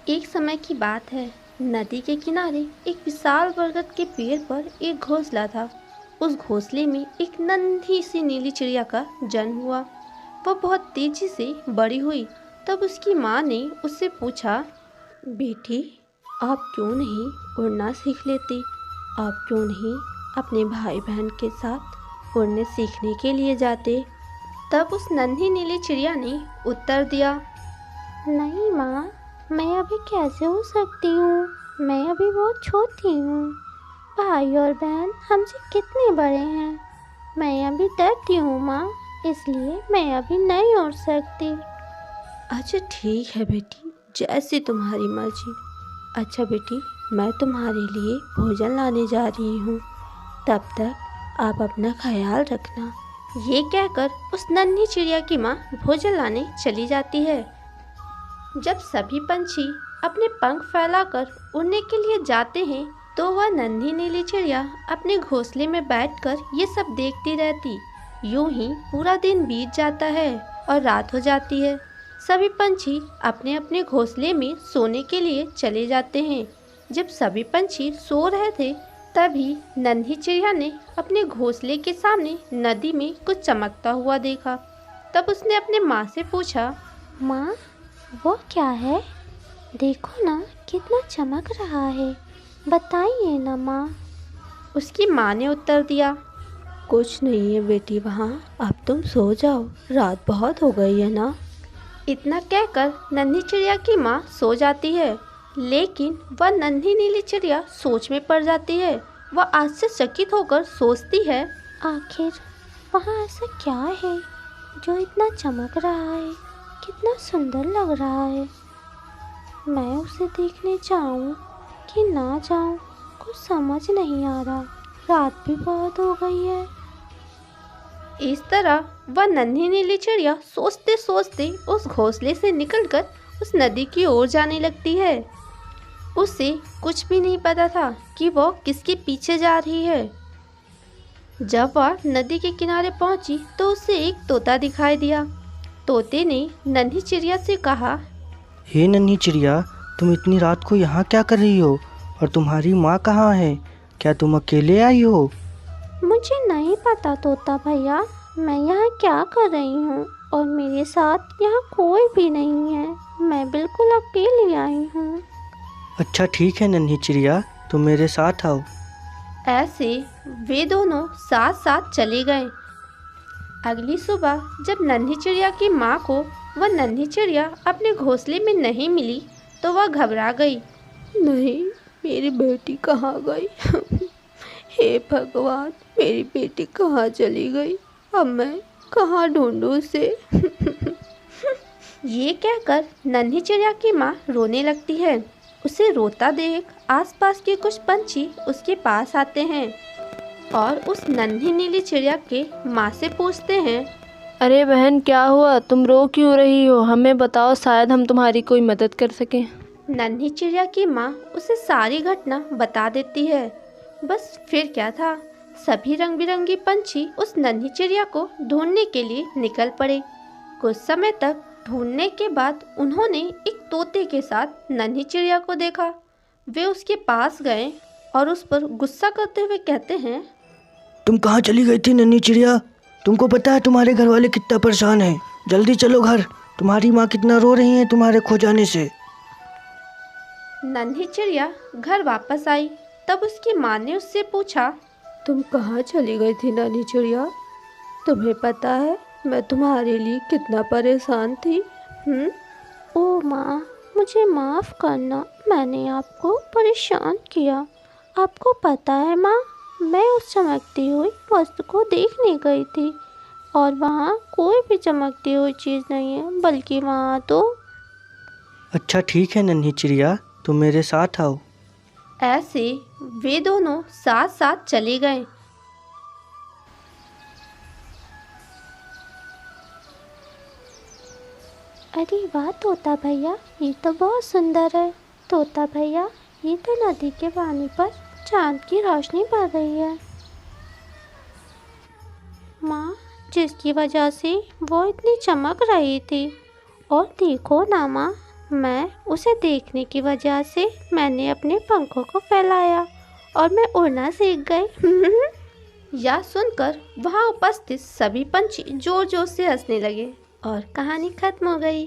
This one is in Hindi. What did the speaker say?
एक समय की बात है। नदी के किनारे एक विशाल बरगद के पेड़ पर एक घोंसला था। उस घोंसले में एक नन्ही सी नीली चिड़िया का जन्म हुआ। वह बहुत तेजी से बड़ी हुई। तब उसकी माँ ने उससे पूछा, बेटी, आप क्यों नहीं उड़ना सीख लेती? आप क्यों नहीं अपने भाई बहन के साथ उड़ने सीखने के लिए जाते? तब उस नन्ही नीली चिड़िया ने उत्तर दिया, नहीं माँ, मैं अभी कैसे हो सकती हूँ। मैं अभी बहुत छोटी हूँ। भाई और बहन हमसे कितने बड़े हैं। मैं अभी डरती हूँ माँ, इसलिए मैं अभी नहीं उड़ सकती। अच्छा ठीक है बेटी, जैसी तुम्हारी मर्जी। अच्छा बेटी, मैं तुम्हारे लिए भोजन लाने जा रही हूँ। तब तक आप अपना ख्याल रखना। ये कहकर उस नन्ही चिड़िया की माँ भोजन लाने चली जाती है। जब सभी पंछी अपने पंख फैलाकर उड़ने के लिए जाते हैं तो वह नन्ही नीली चिड़िया अपने घोंसले में बैठकर ये सब देखती रहती। यूं ही पूरा दिन बीत जाता है और रात हो जाती है। सभी पंछी अपने अपने घोंसले में सोने के लिए चले जाते हैं। जब सभी पंछी सो रहे थे तभी नन्ही चिड़िया ने अपने घोंसले के सामने नदी में कुछ चमकता हुआ देखा। तब उसने अपने माँ से पूछा, माँ, वो क्या है? देखो ना, कितना चमक रहा है। बताइए ना माँ। उसकी माँ ने उत्तर दिया, कुछ नहीं है बेटी वहाँ, अब तुम सो जाओ, रात बहुत हो गई है ना। इतना कहकर नन्ही चिड़िया की माँ सो जाती है। लेकिन वह नन्ही नीली चिड़िया सोच में पड़ जाती है। वह आश्चर्यचकित होकर सोचती है, आखिर वहाँ ऐसा क्या है जो इतना चमक रहा है? कितना सुंदर लग रहा है। मैं उसे देखने जाऊं कि ना जाऊं, कुछ समझ नहीं आ रहा। रात भी बहुत हो गई है। इस तरह वह नन्ही नीली चिड़िया सोचते सोचते उस घोंसले से निकलकर उस नदी की ओर जाने लगती है। उसे कुछ भी नहीं पता था कि वह किसके पीछे जा रही है। जब वह नदी के किनारे पहुंची तो उसे एक तोता दिखाई दिया। तोते ने नन्ही चिड़िया से कहा, हे नन्ही चिड़िया, तुम इतनी रात को यहाँ क्या कर रही हो? और तुम्हारी माँ कहाँ है? क्या तुम अकेले आई हो? मुझे नहीं पता तोता भैया, मैं यहाँ क्या कर रही हूँ और मेरे साथ यहाँ कोई भी नहीं है। मैं बिल्कुल अकेली आई हूँ। अच्छा ठीक है नन्ही चिड़िया, तुम मेरे साथ आओ। ऐसे वे दोनों साथ साथ चले गए। अगली सुबह जब नन्ही चिड़िया की माँ को वह नन्ही चिड़िया अपने घोंसले में नहीं मिली तो वह घबरा गई। नहीं, मेरी बेटी कहाँ गई? हे भगवान, मेरी बेटी कहाँ चली गई? अब मैं कहाँ ढूंढूं उसे? ये कहकर नन्ही चिड़िया की माँ रोने लगती है। उसे रोता देख आसपास के कुछ पंछी उसके पास आते हैं और उस नन्ही नीली चिड़िया के माँ से पूछते हैं, अरे बहन, क्या हुआ? तुम रो क्यों रही हो? हमें बताओ, शायद हम तुम्हारी कोई मदद कर सकें। नन्ही चिड़िया की माँ उसे सारी घटना बता देती है। बस फिर क्या था, सभी रंग बिरंगी पंछी उस नन्ही चिड़िया को ढूंढने के लिए निकल पड़े। कुछ समय तक ढूंढने के बाद उन्होंने एक तोते के साथ नन्ही चिड़िया को देखा। वे उसके पास गए और उस पर गुस्सा करते हुए कहते हैं, तुम कहाँ चली गई थी नन्ही चिड़िया? तुमको पता है तुम्हारे घर वाले कितना परेशान हैं? जल्दी चलो घर, तुम्हारी माँ कितना रो रही है तुम्हारे खो जाने से। नन्ही चिड़िया घर वापस आई। तब उसकी माँ ने उससे पूछा, तुम कहाँ चली गई थी नन्ही चिड़िया? तुम्हें पता है मैं तुम्हारे लिए कितना परेशान थी। ओ माँ, मुझे माफ़ करना, मैंने आपको परेशान किया। आपको पता है माँ, मैं उस चमकती हुई वस्तु को देखने गई थी और वहाँ कोई भी चमकती हुई चीज़ नहीं है, बल्कि वहाँ तो। अच्छा ठीक है नन्ही चिड़िया, तुम मेरे साथ आओ। ऐसे वे दोनों साथ साथ चले गए। अरे वाह तोता भैया, ये तो बहुत सुंदर है। तोता भैया, ये तो नदी के पानी पर चांद की रोशनी पड़ रही है माँ, जिसकी वजह से वो इतनी चमक रही थी। और देखो ना माँ, मैं उसे देखने की वजह से मैंने अपने पंखों को फैलाया और मैं उड़ना सीख गई। यह सुनकर वहाँ उपस्थित सभी पंछी जोर जोर से हंसने लगे और कहानी खत्म हो गई।